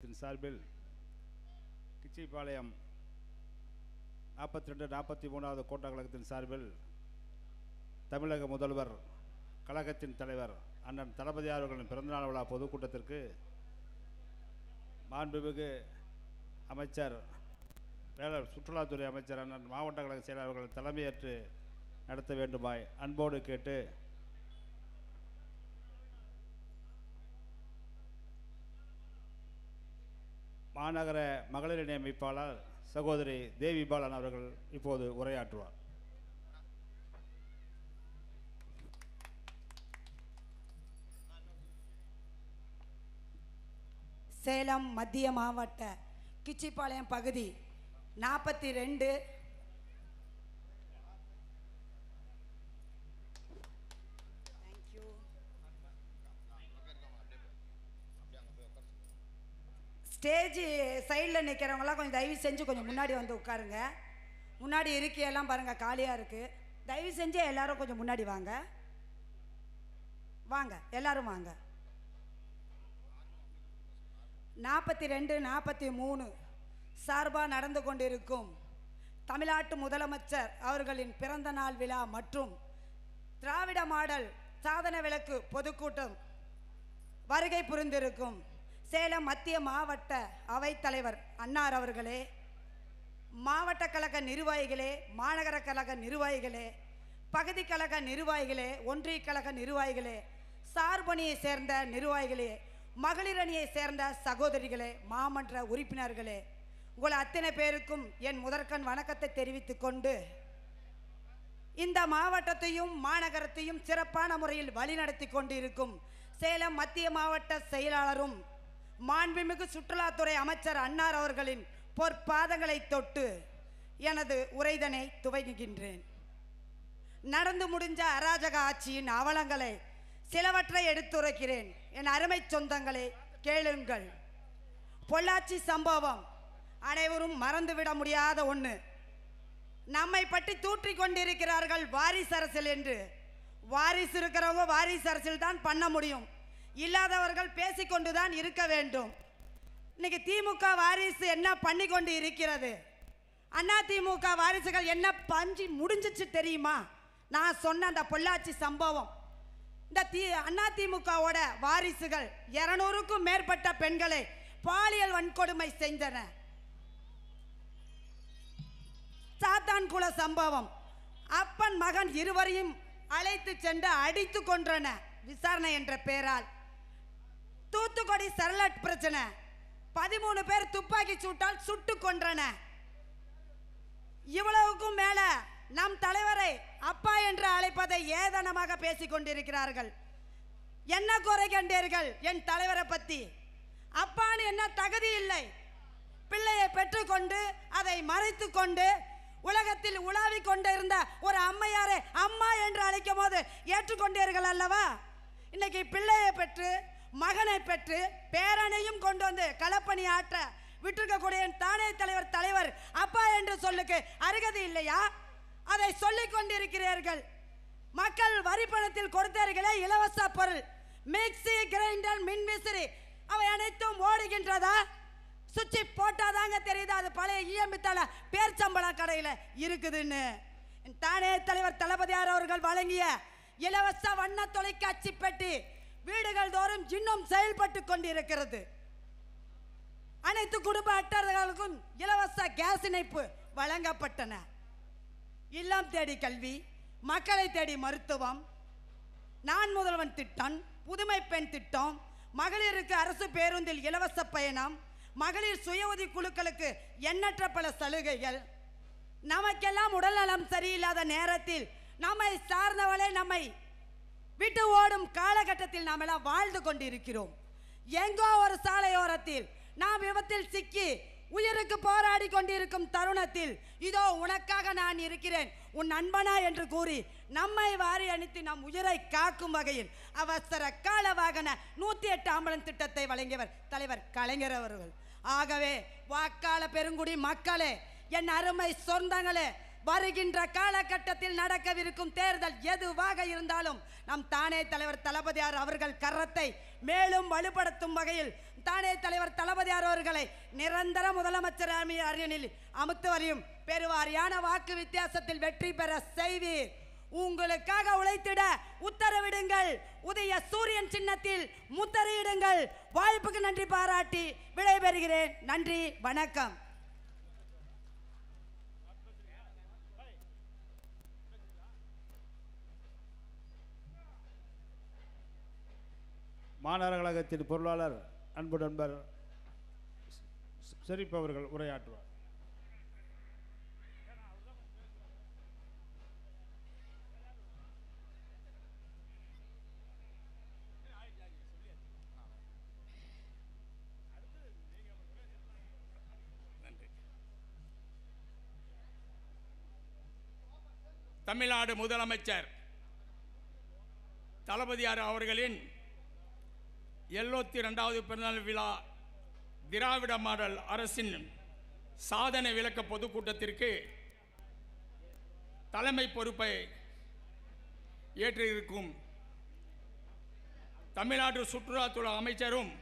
சார்பில் கிச்சிபாளையம் 42 43வது கோட்ட கழகத்தின் சார்பில் தமிழக முதல்வர் கழகத்தின் தலைவர் அண்ணன் தளபதி அவர்களின் பிறந்தநாள் விழா பொதுக்கூட்டத்திற்கு மாண்புமிகு அமைச்சர் சுற்றுலாத்துறை அமைச்சர் அண்ணன் மாவட்ட கழக செயலாளர்கள் தலைமையேற்று நடத்த வேண்டுமாய் அன்போடு கேட்டு மாநகர மகளிர் நியமிப்பாளர் சகோதரி தேவி பாலன் அவர்கள் இப்போது உரையாற்றுவார். சேலம் மத்திய மாவட்ட கிச்சிபாளையம் பகுதி 42 ஸ்டேஜ் சைடில் நிற்கிறவங்களாம் கொஞ்சம் தயவு செஞ்சு கொஞ்சம் முன்னாடி வந்து உட்காருங்க. முன்னாடி இருக்கையெல்லாம் பாருங்கள் காலியாக இருக்குது. தயவு செஞ்சு எல்லாரும் கொஞ்சம் முன்னாடி வாங்க வாங்க எல்லாரும் வாங்க. 42 43 சார்பாக நடந்து கொண்டிருக்கும் தமிழ்நாட்டு முதலமைச்சர் அவர்களின் பிறந்த நாள் விழா மற்றும் திராவிட மாடல் சாதன விளக்கு பொதுக்கூட்டம் வருகை புரிந்திருக்கும் சேலம் மத்திய மாவட்ட அவைத்தலைவர் அன்னார் அவர்களே, மாவட்ட கழக நிர்வாகிகளே, மாநகர கழக நிர்வாகிகளே, பகுதி கழக நிர்வாகிகளே, ஒன்றிய கழக நிர்வாகிகளே, சார்பணியை சேர்ந்த நிர்வாகிகளே, மகளிர் அணியை சேர்ந்த சகோதரிகளே, மாமன்ற உறுப்பினர்களே, உங்கள் அத்தனை பேருக்கும் என் முதற்கண் வணக்கத்தை தெரிவித்துக் கொண்டு இந்த மாவட்டத்தையும் மாநகரத்தையும் சிறப்பான முறையில் வழிநடத்தி கொண்டிருக்கும் சேலம் மத்திய மாவட்ட செயலாளரும் மாண்புமிகு சுற்றுலாத்துறை அமைச்சர் அன்னார் அவர்களின் பொற்பாதங்களை தொட்டு எனது உரைதனை துவங்குகின்றேன். நடந்து முடிஞ்ச அராஜக ஆட்சியின் அவலங்களை சிலவற்றை எடுத்துரைக்கிறேன். என் அருமை சொந்தங்களே கேளுங்கள். பொள்ளாச்சி சம்பவம் அனைவரும் மறந்துவிட முடியாத ஒன்று. நம்மை பற்றி தூற்றி கொண்டிருக்கிறார்கள் வாரிசு அரசியல் என்று. வாரிசு இருக்கிறவங்க வாரிசு அரசியல் தான் பண்ண முடியும், இல்லாதவர்கள் பேசிக்கொண்டுதான் இருக்க வேண்டும். இன்னைக்கு திமுக வாரிசு என்ன பண்ணி கொண்டு இருக்கிறது? அண்ணா திமுக வாரிசுகள் என்ன பஞ்சி முடிஞ்சிச்சு தெரியுமா? நான் சொன்ன அந்த பொள்ளாச்சி சம்பவம், இந்த அண்ணா திமுகவோட வாரிசுகள் 200க்கும் மேற்பட்ட பெண்களை பாலியல் வன்கொடுமை செஞ்சன. சாத்தான்குள சம்பவம், அப்பன் மகன் இருவரையும் அழைத்து சென்று அடித்து கொன்றன விசாரணை என்ற பெயரால். தூத்துக்குடி ஸ்டெர்லைட் பிரச்சனை, 13 பேர் துப்பாக்கி சூட்டால் சுட்டு கொன்றன. இவ்வளவுக்கும் மேல நம் தலைவரை அப்பா என்று அழைப்பதை ஏதனமாக பேசிக் கொண்டிருக்கிறார்கள். என்ன குறை கண்டீர்கள் என் தலைவரை பத்தி? அப்பான்னு என்ன தகுதி இல்லை. பிள்ளையை பெற்றுக்கொண்டு அதை மறைத்து கொண்டு உலகத்தில் உலாவிக் கொண்டிருந்த ஒரு அம்மையாரை அம்மா என்று அழைக்கும் போது ஏற்றுக்கொண்டீர்கள் அல்லவா? இன்னைக்கு பிள்ளையை பெற்று மகனை பெற்று பேரனையும் கொண்டு வந்து களப்பணி ஆற்ற விட்டிருக்கக்கூடிய தானே தலைவர் அப்பா என்று சொல்லுக்கு அருகதை இல்லையா? அதை சொல்லிக் கொண்டிருக்கிறீர்கள். மக்கள் வரி பணத்தில் கொடுத்தீர்களே இலவச பொருள், மிக்சி கிரைண்டர் மின்விசிறி அவை அனைத்தும் ஓடுகின்றதா? சுவிட்சி போட்டாதாங்க தெரியுது அது பழைய இஎம்பித்தால பேர்ச்சம்பளம் கடையில் இருக்குதுன்னு. தானே தலைவர் தளபதியார் அவர்கள் வழங்கிய இலவச வண்ண தொலைக்காட்சி பெட்டி வீடுகள் தோறும் இன்னும் செயல்பட்டு கொண்டிருக்கிறது. அனைத்து குடும்ப அட்டைகளுக்கும் இலவச கேஸ் இணைப்பு வழங்கப்பட்டன. இல்லம் தேடி கல்வி, மக்களை தேடி மருத்துவம், நான் முதல்வன் திட்டம், புதுமை பெண் திட்டம், மகளிருக்கு அரசு பேருந்தில் இலவச பயணம், மகளிர் சுய உதவி குழுக்களுக்கு எண்ணற்ற பல சலுகைகள். நமக்கெல்லாம் உடல்நலம் சரியில்லாத நேரத்தில் நம்மை சார்ந்தவளை நம்மை விட்டு ஓடும் காலகட்டத்தில் நாம் எல்லாம் வாழ்ந்து கொண்டிருக்கிறோம். எங்கோ ஒரு சாலையோரத்தில் நாம் விபத்தில் சிக்கி உயிருக்கு போராடி கொண்டிருக்கும் தருணத்தில் இதோ உனக்காக நான் இருக்கிறேன் உன் நண்பனா என்று கூறி நம்மை வாரி அணித்து நம் உயிரை காக்கும் வகையில் அவசர கால வாகன 108 ஆம்புலன்ஸ் திட்டத்தை வழங்கியவர் தலைவர் கலைஞர் அவர்கள். ஆகவே வாக்காள பெருங்குடி மக்களே, என் அருமை சொந்தங்களே, வருகின்ற காலகட்டத்தில் நடக்கவிருக்கும் தேர்தல் எதுவாக இருந்தாலும் நம் தானே தலைவர் தளபதியார் அவர்கள் கரத்தை மேலும் வலுப்படுத்தும் வகையில் தானே தலைவர் தளபதியார் அவர்களை நிரந்தர முதலமைச்சர் அரியணையில் அமர்த்து வரையும் பெருவாரியான வாக்கு வித்தியாசத்தில் வெற்றி பெற செய்வீர். உங்களுக்காக உழைத்திட உத்தரவிடுங்கள். உதய சூரியன் சின்னத்தில் முத்திரையிடுங்கள். வாய்ப்புக்கு நன்றி பாராட்டி விடைபெறுகிறேன். நன்றி, வணக்கம். மாநகர கழகத்தின் பொருளாளர் அன்பு நண்பர் ஷெரீப் அவர்கள் உரையாற்றுவார். தமிழ்நாடு முதலமைச்சர் தளபதியார் அவர்களின் 72வது பிறந்தநாள் விழா திராவிட மாடல் அரசின் சாதனை விளக்க பொதுக்கூட்டத்திற்கு தலைமை பொறுப்பை ஏற்றிருக்கும் தமிழ்நாடு சுற்றுலாத்துறை அமைச்சரும்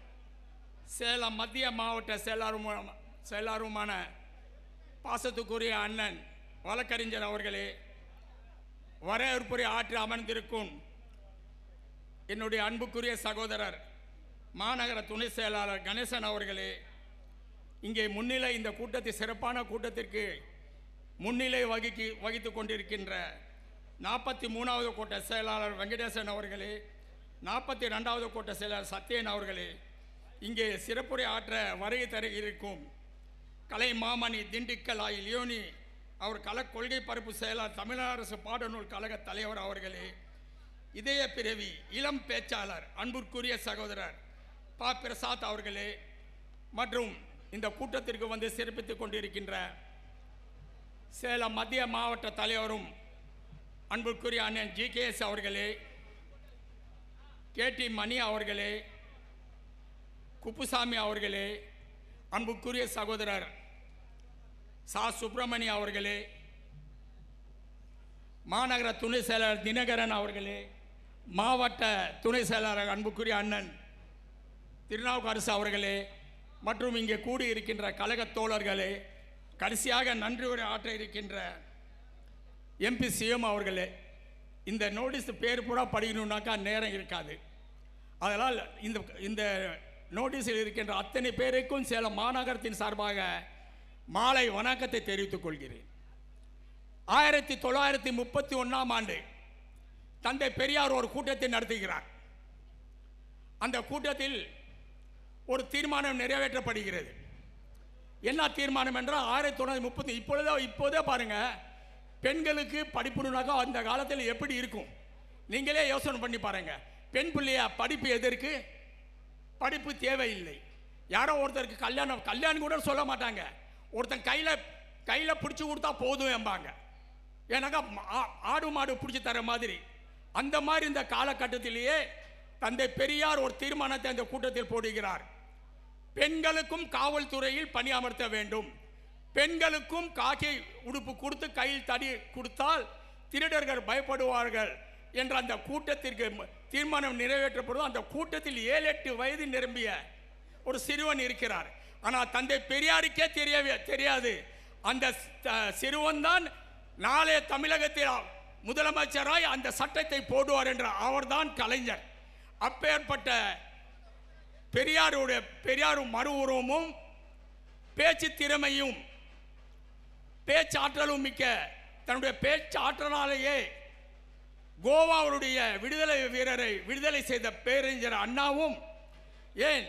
சேலம் மத்திய மாவட்ட செயலாளருமான பாசத்துக்குரிய அண்ணன் வழக்கறிஞர் அவர்களே, வரவேற்புரை ஆற்றி அமர்ந்திருக்கும் என்னுடைய அன்புக்குரிய சகோதரர் மாநகர துணை செயலாளர் கணேசன் அவர்களே, இங்கே முன்னிலை இந்த கூட்டத்தில் சிறப்பான கூட்டத்திற்கு முன்னிலை வகித்து கொண்டிருக்கின்ற 43வது கோட்ட செயலாளர் வெங்கடேசன் அவர்களே, 42வது கோட்ட செயலாளர் சத்யன் அவர்களே, இங்கே சிறப்புரை ஆற்ற வருகை தர இருக்கும் கலை மாமணி திண்டுக்கல் லியோனி அவர் கல கொள்கை பரப்பு செயலாளர் தமிழ்நாடு அரசு பாடநூல் கழக தலைவர் அவர்களே, இதய பிறவி இளம் பேச்சாளர் அன்புக்குரிய சகோதரர் பா பிரசாத் அவர்களே, மற்றும் இந்த கூட்டத்திற்கு வந்து சிறப்பித்துக் கொண்டிருக்கின்ற சேலம் மத்திய மாவட்ட தலைவரும் அன்புக்குரிய அண்ணன் GKS அவர்களே, KT மணி அவர்களே, குப்புசாமி அவர்களே, அன்புக்குரிய சகோதரர் சா சுப்பிரமணிய அவர்களே, மாநகர துணை செயலாளர் தினகரன் அவர்களே, மாவட்ட துணை செயலாளர் அன்புக்குரிய அண்ணன் திருநாவுக்கரசு அவர்களே, மற்றும் இங்கே கூடியிருக்கின்ற கழக தோழர்களே, கடைசியாக நன்றி உரை ஆற்ற இருக்கின்ற MP சிஎம் அவர்களே. இந்த நோட்டீஸ் பேர் பூரா படிக்கணுன்னாக்கா நேரம் இருக்காது. அதனால் இந்த நோட்டீஸில் இருக்கின்ற அத்தனை பேருக்கும் சேலம் மாநகரத்தின் சார்பாக மாலை வணக்கத்தை தெரிவித்துக் கொள்கிறேன். 1931ஆம் ஆண்டு தந்தை பெரியார் ஒரு கூட்டத்தை நடத்துகிறார். அந்த கூட்டத்தில் ஒரு தீர்மானம் நிறைவேற்றப்படுகிறது. என்ன தீர்மானம் என்றால் 1930 இப்போதே பாருங்க, பெண்களுக்கு படிப்புனாக்கா அந்த காலத்தில் எப்படி இருக்கும் நீங்களே யோசனை பண்ணி பாருங்க. பெண் பிள்ளையா படிப்பு எதற்கு? படிப்பு தேவையில்லை. யாரோ ஒருத்தருக்கு கல்யாணம் கூட சொல்ல மாட்டாங்க. ஒருத்தன் கையில் பிடிச்சி கொடுத்தா போதும் என்பாங்க. ஏன்னாக்கா ஆடு மாடு பிடிச்சி தர மாதிரி. அந்த மாதிரி இந்த காலகட்டத்திலேயே தந்தை பெரியார் ஒரு தீர்மானத்தை அந்த கூட்டத்தில் போடுகிறார். பெண்களுக்கும் காவல்துறையில் பணியமர்த்த வேண்டும். பெண்களுக்கும் காக்கை உடுப்பு கொடுத்து கையில் தடி கொடுத்தால் திருடர்கள் பயப்படுவார்கள் என்ற அந்த கூட்டத்திற்கு தீர்மானம் நிறைவேற்றப்படும். அந்த கூட்டத்தில் 7-8 வயது நிரம்பிய ஒரு சிறுவன் இருக்கிறார். ஆனால் தந்தை பெரியாருக்கே தெரியாது அந்த சிறுவன் தான் நாளைய தமிழகத்தில் முதலமைச்சராய் அந்த சட்டத்தை போடுவார் என்ற அவர்தான் கலைஞர். அப்பேற்பட்ட பெரியாரும் மறு உருவமும் பேச்சு திறமையும் பேச்சாற்றலும் மிக்க தன்னுடைய பேச்சாற்றலாலேயே கோவாவுடைய விடுதலை வீரரை விடுதலை செய்த பேரறிஞர் அண்ணாவும், ஏன்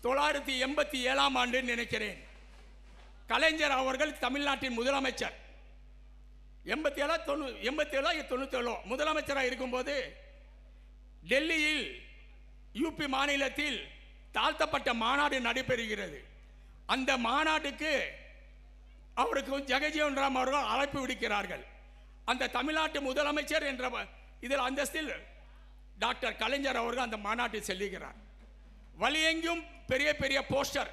1987ஆம் ஆண்டு நினைக்கிறேன், கலைஞர் அவர்கள் தமிழ்நாட்டின் முதலமைச்சர் 87 முதலமைச்சராக இருக்கும்போது டெல்லியில் யூபி மாநிலத்தில் தாழ்த்தப்பட்ட மாநாடு நடைபெறுகிறது. அந்த மாநாட்டுக்கு அவருக்கு ஜெகஜீவன் ராம் அவர்கள் அழைப்பு விடுக்கிறார்கள். அந்த தமிழ்நாட்டு முதலமைச்சர் என்ற இதில் அந்தஸ்தில் டாக்டர் கலைஞர் அவர்கள் அந்த மாநாட்டில் செல்லுகிறார். வழியெங்கும் பெரிய பெரிய போஸ்டர்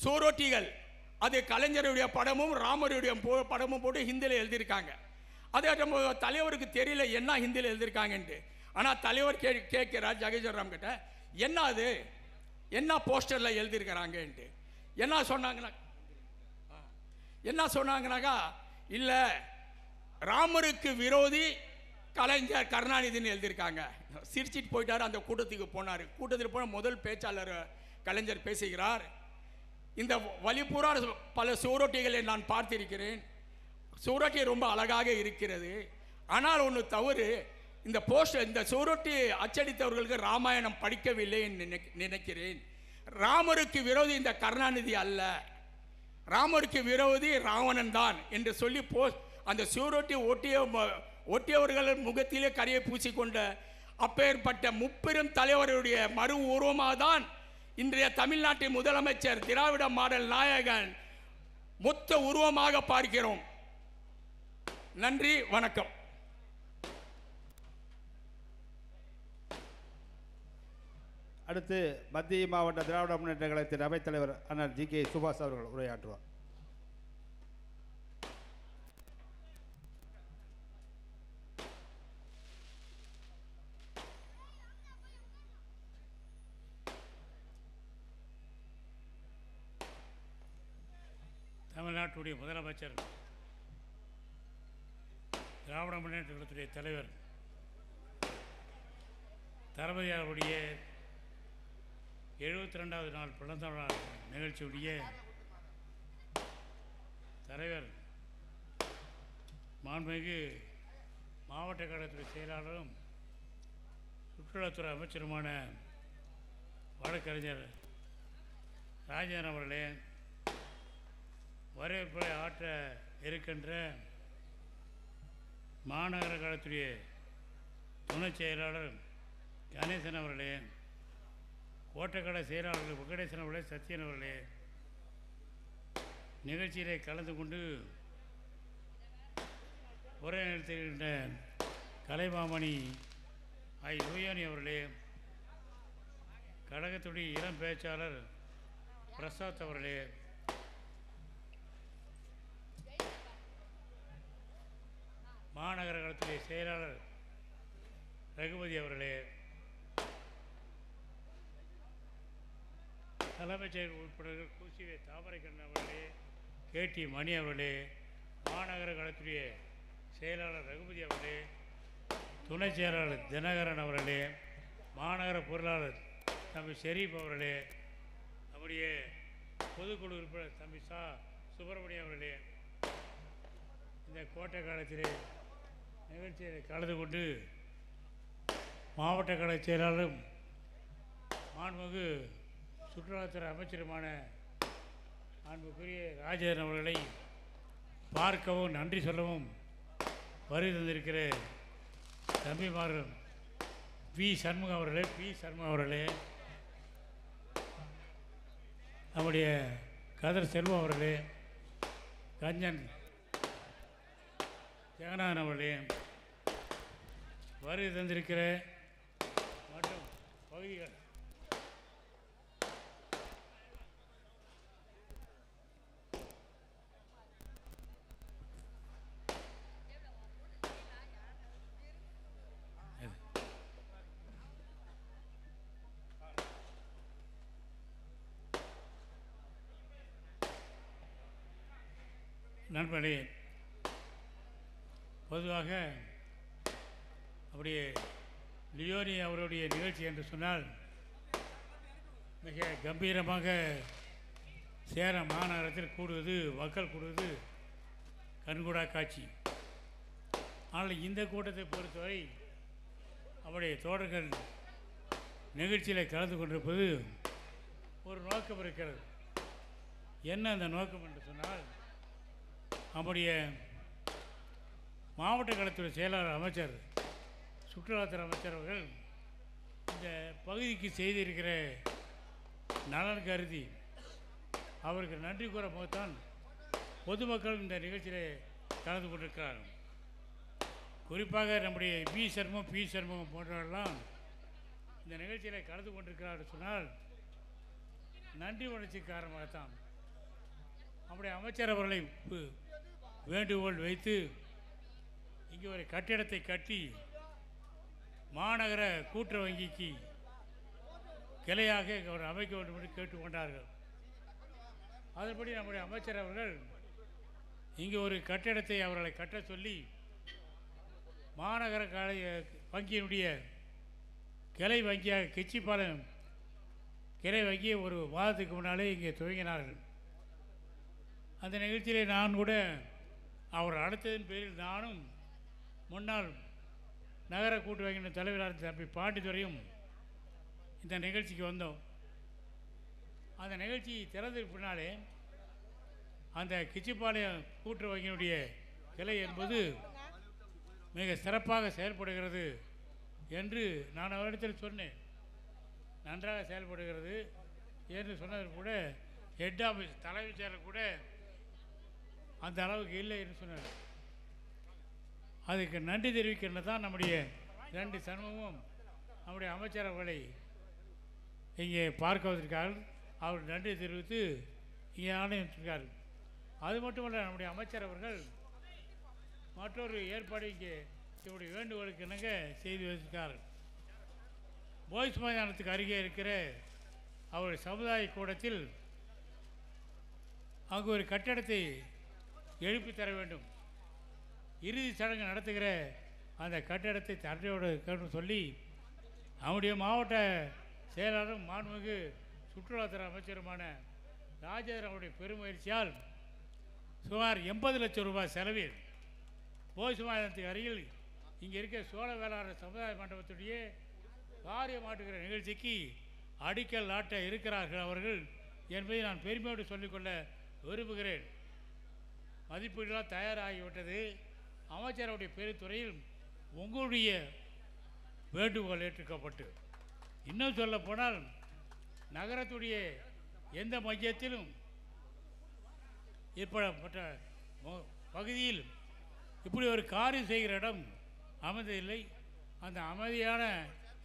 சுவரொட்டிகள் அது கலைஞருடைய படமும் ராமருடைய படமும் போட்டு ஹிந்தியில் எழுதியிருக்காங்க. அதே நம்ம தலைவருக்கு தெரியல என்ன ஹிந்தியில் எழுதியிருக்காங்கன்ட்டு. ஆனால் தலைவர் கேட்கிறார் ஜெகஜீவன் ராம் கிட்ட, என்ன அது என்ன போஸ்டரில் எழுதியிருக்கிறாங்கன்ட்டு. என்ன சொன்னாங்கனாக்கா, இல்லை ராமருக்கு விரோதி கலைஞர் கருணாநிதினு எழுதியிருக்காங்க. சிரிச்சிட்டு போயிட்டார். அந்த கூட்டத்துக்கு போனார். கூட்டத்தில் போன முதல் பேச்சாளர் கலைஞர் பேசுகிறார். இந்த வழிபூரா பல சுவரொட்டிகளை நான் பார்த்திருக்கிறேன். சுவரொட்டி ரொம்ப அழகாக இருக்கிறது. ஆனால் ஒன்று தவறு, இந்த போஸ்டர் இந்த சுவரொட்டி அச்சடித்தவர்களுக்கு ராமாயணம் படிக்கவில்லை என்று நினைக்கிறேன். ராமருக்கு விரோதி இந்த கருணாநிதி அல்ல, ராமருக்கு விரோதி ராவணன் தான் என்று சொல்லி அந்த சுவரொட்டி ஒட்டியவர்கள் முகத்திலே கரையை பூசிக்கொண்ட அப்பேற்பட்ட முப்பெரும் தலைவருடைய மறு உருவமாக தான் இன்றைய தமிழ்நாட்டின் முதலமைச்சர் திராவிட மாடல் நாயகன் மொத்த உருவமாக பார்க்கிறோம். நன்றி, வணக்கம். அடுத்து மத்திய மாவட்ட திராவிட முன்னேற்ற கழகத்தின் அவைத்தலைவர் அண்ணன் ஜி.கே. சுபாஷ் அவர்கள் உரையாற்றுவார். தமிழ்நாட்டுடைய முதலமைச்சர், திராவிட முன்னேற்ற கழகத்துடைய தலைவர் தளபதியாருடைய 72வது நாள் பிறந்த நாள் நிகழ்ச்சியுடைய தலைவர் மாண்புமிகு மாவட்ட கழகத்துடைய செயலாளரும் சுற்றுலாத்துறை அமைச்சருமான வழக்கறிஞர் ராஜேந்திரன் அவர்களே, வரவேற்பை ஆற்ற இருக்கின்ற மாநகர கழகத்துடைய துணை செயலாளர் கணேசன் அவர்களே, கோட்டக்கடை செயலாளர்கள் வெங்கடேசன் அவர்களே, சத்யன் அவர்களே, நிகழ்ச்சியிலே கலந்து கொண்டு உரை நிறுத்துகின்ற கலைமாமணி யோயானி அவர்களே, கழகத்துடைய இளம் பேச்சாளர் பிரசாத் அவர்களே, மாநகர கழகத்துடைய செயலாளர் ரகுபதி அவர்களே, தலைமைச் செயலர் உறுப்பினர்கள் கூசிவே தாமரைக்கண்ணன் அவர்களே, கேடி மணி அவர்களே, மாநகர கழகத்துடைய செயலாளர் ரகுபதி அவர்களே, துணை செயலாளர் தினகரன் அவர்களே, மாநகர பொருளாளர் தம்பி ஷெரீப் அவர்களே, நம்முடைய பொதுக்குழு உறுப்பினர் தம்பி சுப்பிரமணியம் அவர்களே, இந்த கோட்டை காலத்திலே நிகழ்ச்சியில் கலந்து கொண்டு மாவட்ட கழக செயலாளரும் மாண்புமிகு சுற்றுலாத்துறை அமைச்சருமான மாண்புக்குரிய ராஜேந்திரன் அவர்களை பார்க்கவும் நன்றி சொல்லவும் வருகை தந்திருக்கிற தம்பிமார்கள் பி சண்முகம் அவர்களே, நம்முடைய கதர் செல்வம் அவர்களே, கஞ்சன் ஜெகநாதன் அவர்களே, வருகை தந்திருக்கிற மற்றும் பகுதிகள் நண்பர்களே, பொதுவாக அப்படியே லியோனி அவருடைய நிகழ்ச்சி என்று சொன்னால் மிக கம்பீரமாக சேலம் மாநகரத்தில் கூடுவது, மக்கள் கூடுவது கண்கூடா காட்சி. ஆனால் இந்த கூட்டத்தை பொறுத்தவரை அவருடைய தோழர்கள் நிகழ்ச்சியில் கலந்து கொண்டிருப்பது ஒரு நோக்கம் இருக்கிறது. என்ன அந்த நோக்கம் என்று சொன்னால், நம்முடைய மாவட்ட கழகத்துறை செயலாளர் அமைச்சர் சுற்றுலாத்துறை அமைச்சர் அவர்கள் இந்த பகுதிக்கு செய்திருக்கிற நலன் கருதி அவருக்கு நன்றி கூற போதுதான் பொதுமக்கள் இந்த நிகழ்ச்சியில் கலந்து கொண்டிருக்கிறார்கள். குறிப்பாக நம்முடைய பி சண்முகம் போன்றவர்களெல்லாம் இந்த நிகழ்ச்சியில் கலந்து கொண்டிருக்கிறார்கள் சொன்னால் நன்றி உணர்ச்சி காரணமாகத்தான். நம்முடைய அமைச்சர் அவர்களை வேண்டுகோள் வைத்து இங்கே ஒரு கட்டிடத்தை கட்டி மாநகர கூட்டுறவு வங்கிக்கு கிளையாக அவர் அமைக்க வேண்டும் என்று கேட்டுக்கொண்டார்கள். அதன்படி நம்முடைய அமைச்சர் அவர்கள் இங்கே ஒரு கட்டிடத்தை அவர்களை கட்ட சொல்லி மாநகர வங்கியினுடைய கிளை வங்கியாக கெச்சிப்பாளையம் கிளை வங்கியை ஒரு மாதத்துக்கு முன்னாலே இங்கே துவங்கினார்கள். அந்த நிகழ்ச்சியிலே நான் கூட அவர் அழைத்ததன் பேரில் நானும் முன்னாள் நகர கூட்டு வங்கியின் தலைவரான தம்பி பாண்டித்துறையும் இந்த நிகழ்ச்சிக்கு வந்தோம். அந்த நிகழ்ச்சி திறந்ததுக்கு பின்னாலே அந்த கிச்சிப்பாளையம் கூட்டுறவு வங்கியினுடைய கிளை என்பது மிக சிறப்பாக செயல்படுகிறது என்று நான் அவரிடத்தில் சொன்னேன். நன்றாக செயல்படுகிறது என்று சொன்னது கூட ஹெட் ஆஃபீஸ் தலைமைச் செயலர் கூட அந்த அளவுக்கு இல்லை என்று சொன்னார். அதுக்கு நன்றி தெரிவிக்கிறது தான் நம்முடைய 2 சமூகமும் நம்முடைய அமைச்சர் அவர்களை இங்கே பார்க்க வந்திருக்கார்கள். அவர் நன்றி தெரிவித்து இங்கே ஆணையிட்டிருக்கார்கள். அது மட்டுமல்ல, நம்முடைய அமைச்சர் அவர்கள் மற்றொரு ஏற்பாடு இங்கே இவருடைய வேண்டுகோளுக்கு இணங்க செய்து வைத்திருக்கார்கள். போய்ஸ் மைதானத்துக்கு அருகே இருக்கிற அவருடைய சமுதாய கூடத்தில் அங்கு ஒரு கட்டடத்தை எழுப்பி தர வேண்டும். இறுதி சடங்கு நடத்துகிற அந்த கட்டடத்தை தரையோடு கேட்டு சொல்லி அவருடைய மாவட்ட செயலாளரும் மாண்புமிகு சுற்றுலாத்துறை அமைச்சருமான ராஜேந்திரன் அவருடைய பெருமுயற்சியால் சுமார் 80 லட்சம் ரூபாய் செலவில் போய்ஸ் மைதானத்துக்கு அருகில் இங்கே இருக்க சோழ வேளாளர் சமுதாய மண்டபத்துடைய காரியம் ஆட்டுகிற நிகழ்ச்சிக்கு அடிக்கல் நாட்ட இருக்கிறார்கள் அவர்கள் என்பதை நான் பெருமையோடு சொல்லிக்கொள்ள விரும்புகிறேன். மதிப்பீடுலாம் தயாராகிவிட்டது. அமைச்சருடைய பெருத்துறையில் உங்களுடைய வேண்டுகோள் ஏற்றுக்கப்பட்டு, இன்னும் சொல்ல போனால் நகரத்துடைய எந்த மையத்திலும் ஏற்படப்பட்ட பகுதியில் இப்படி ஒரு காரியம் செய்கிற இடம் அமைந்ததில்லை. அந்த அமைதியான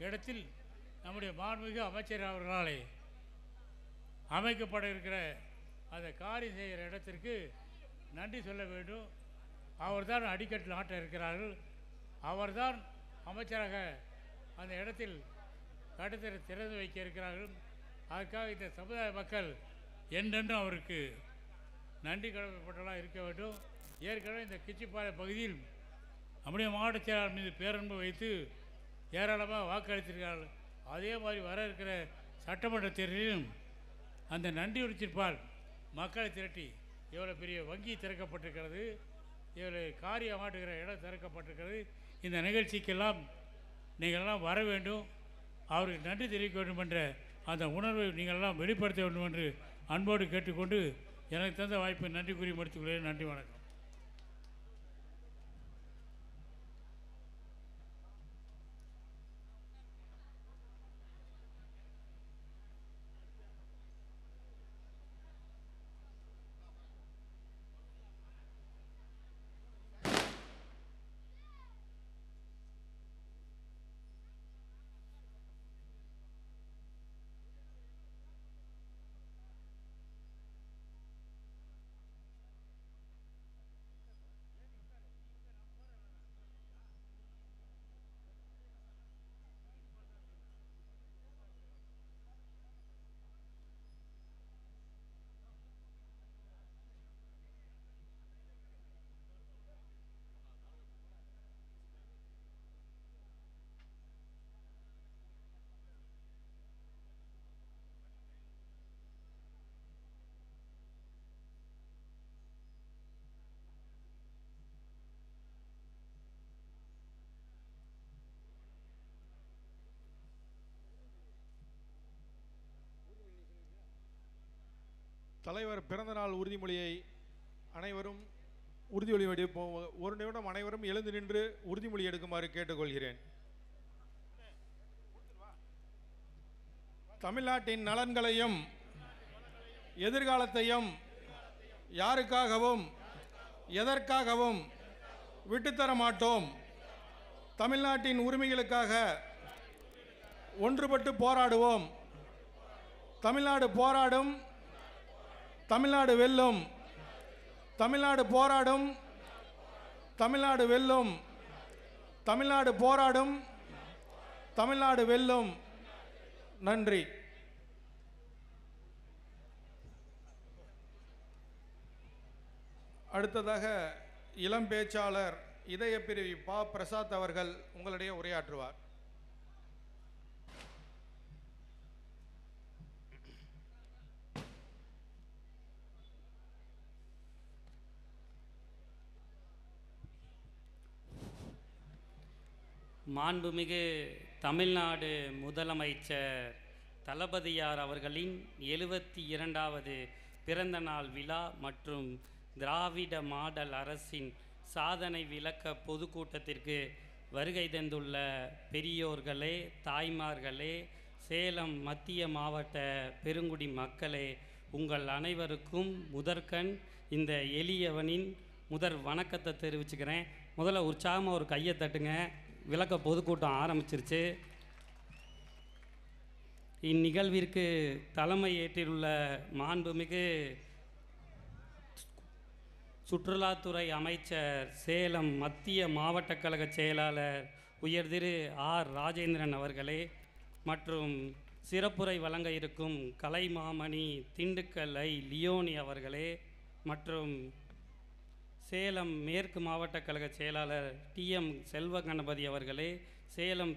இடத்தில் நம்முடைய மாண்புமிகு அமைச்சர் அவர்களாலே அமைக்கப்பட இருக்கிற அந்த காரியம் செய்கிற இடத்திற்கு நன்றி சொல்ல வேண்டும். அவர்தான் அடிக்கட்டு நாட்ட இருக்கிறார்கள். அவர்தான் அமைச்சராக அந்த இடத்தில் கட்டத்தை திறந்து வைக்க இருக்கிறார்கள். அதுக்காக இந்த சமுதாய மக்கள் என்றென்றும் அவருக்கு நன்றி கடமைப்பட்டவர்களாக இருக்க வேண்டும். ஏற்கனவே இந்த கிச்சிப்பாளையம் பகுதியில் நம்முடைய மாவட்ட செயலாளர் மீது பேரன்பு வைத்து ஏராளமாக வாக்களித்திருக்கிறார்கள். அதே மாதிரி வர இருக்கிற சட்டமன்ற தேர்தலிலும் அந்த நன்றி உணர்ச்சிப்பால் மக்களை திரட்டி எவ்வளோ பெரிய வங்கி திறக்கப்பட்டிருக்கிறது, இவ்வளோ காரியம் ஆட்டுகிற இடம் திறக்கப்பட்டிருக்கிறது. இந்த நிகழ்ச்சிக்கெல்லாம் நீங்களெல்லாம் வர வேண்டும், அவருக்கு நன்றி தெரிவிக்க வேண்டும் என்ற அந்த உணர்வை நீங்களெல்லாம் வெளிப்படுத்த வேண்டும் என்று அன்போடு கேட்டுக்கொண்டு எனக்கு தந்த வாய்ப்பை நன்றி கூறி முடித்துக்கொள்கிறேன். நன்றி, வணக்கம். தலைவர் பிறந்தநாள் உறுதிமொழியை அனைவரும் உறுதிமொழி எடுப்போம். ஒரு நிமிடம் அனைவரும் எழுந்து நின்று உறுதிமொழி எடுக்குமாறு கேட்டுக்கொள்கிறேன். தமிழ்நாட்டின் நலன்களையும் எதிர்காலத்தையும் யாருக்காகவும் எதற்காகவும் விட்டுத்தர மாட்டோம். தமிழ்நாட்டின் உரிமைகளுக்காக ஒன்றுபட்டு போராடுவோம். தமிழ்நாடு போராடும், தமிழ்நாடு வெல்லும். தமிழ்நாடு போராடும், தமிழ்நாடு வெல்லும். தமிழ்நாடு போராடும், தமிழ்நாடு வெல்லும். நன்றி. அடுத்ததாக இளம் பேச்சாளர் இதயப்பிரிவி பா பிரசாத் அவர்கள் உங்களிடையே உரையாற்றுவார். மாண்புமிகு தமிழ்நாடு முதலமைச்சர் தளபதியார் அவர்களின் 72வது பிறந்த நாள் விழா மற்றும் திராவிட மாடல் அரசின் சாதனை விளக்க பொதுக்கூட்டத்திற்கு வருகை தந்துள்ள பெரியோர்களே, தாய்மார்களே, சேலம் மத்திய மாவட்ட பெருங்குடி மக்களே, உங்கள் அனைவருக்கும் முதற்கண் இந்த எளியவனின் முதற் வணக்கத்தை தெரிவிச்சுக்கிறேன். முதல்ல உற்சாகமாக ஒரு கையை தட்டுங்க. விளக்க பொதுக்கூட்டம் ஆரம்பிச்சிருச்சு. இந்நிகழ்விற்கு தலைமை ஏற்றியுள்ள மாண்புமிகு சுற்றுலாத்துறை அமைச்சர், சேலம் மத்திய மாவட்ட கழக செயலாளர் உயர்திரு ஆர் ராஜேந்திரன் அவர்களே மற்றும் சிறப்புரை வழங்க இருக்கும் கலைமாமணி திண்டுக்கல் ஐ லியோனி அவர்களே மற்றும் சேலம் மேற்கு மாவட்ட கழக செயலாளர் டிஎம் செல்வ கணபதி அவர்களே, சேலம்